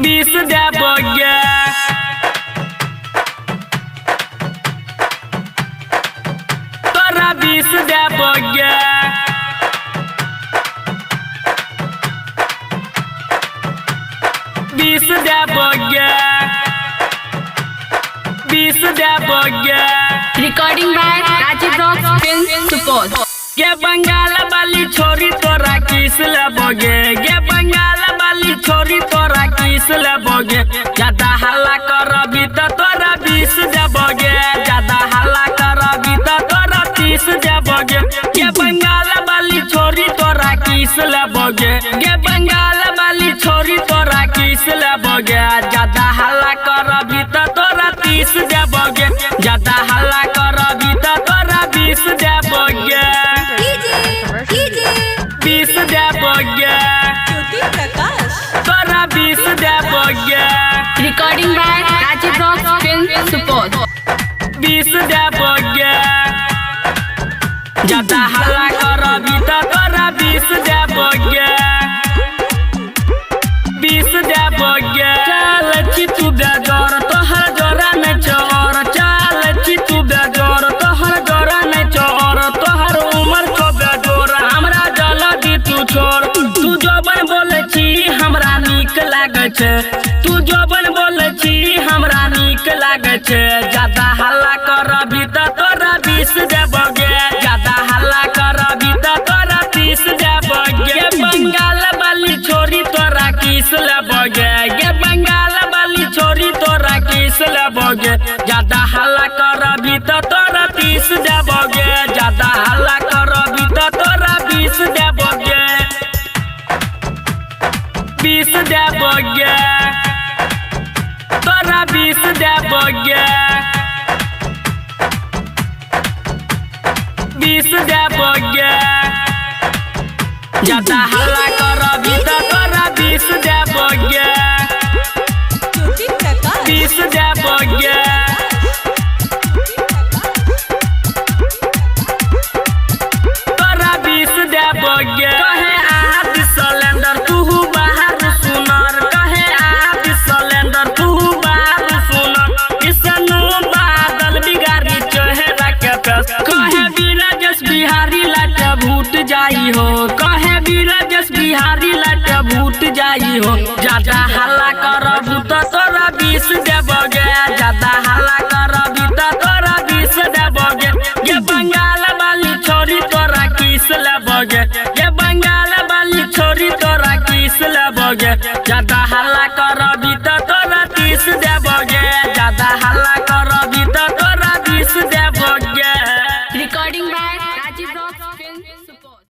20 देबोगे तोरा 20 देबोगे 20 देबोगे 20 देबोगे। Recording by Rajiv Rock Film Support. ये बंगाल वाली छोरी तोरा किस लेबोगे ये बंगाल वाली छोरी तोरा किस लेबोगे ज्यादा हल्ला करबी तो तोरा 20 देबोगे ज्यादा हल्ला करबी तो तोरा 30 देबोगे ये बंगाल वाली छोरी तोरा किस लेबोगे ये बंगाल वाली छोरी तोरा किस लेबोगे ज्यादा हल्ला करबी तो तोरा 30 देबोगे ज्यादा हल्ला करबी तो तोरा 20 देबोगे 20 देबोगे तोरा 20 देबोगे। Recording by Rajiv Rock Film Support. 20 देबोगे ज्यादा हल्ला करबी तो तोरा 20 देबोगे 20 देबोगे। चल छी तू बेजोर तोहर जोरा में चोर चल छी तू बेजोर तोहर जोरा में चोर तोहर उम्र को बेजोर हमरा जल्दी तू छोड़ तू जोबन बोले छी हमरा नीक लागे छे तू जोबन बोले छी हमरा नीक लागे छे ज्यादा हल्ला करबी तो तोरा 20 देबोगे ज्यादा हल्ला करबी तो तोरा 30 देबोगे। बंगाल वाली छोरी तोरा किस लेबोगे ये बंगाल वाली छोरी तोरा किस लेबोगे ज्यादा हल्ला करबी तो तोरा 30 देबोगे ज्यादा हल्ला करबी तो तोरा 20 देबोगे 20 देबोगे तोरा 20 देबोगे 20 देबोगे ज्यादा हल्ला करबी तो तोरा 20 देबोगे 20 देबोगे तोरा 20 देबोगे। कहे आद सिलेंडर तू बाहर सुनर कहे आद सिलेंडर तू बाहर सुनर किसनो बादल बिगाड़ी चेहरा के पेश कहे बीराजेश बिहारी लाट भूट जाई हो कहे बीराजेश बिहारी लाट भूट जाई हो ज्यादा हल्ला करबू तो तोरा 20 देबोगे ज्यादा हल्ला करबी तो तोरा 20 देबोगे। ये बंगाल वाली छोरी तोरा किस लेबोगे ये बंगाल वाली छोरी तोरा किस लेबोगे ज्यादा हल्ला करबी तो तोरा 30 देबोगे।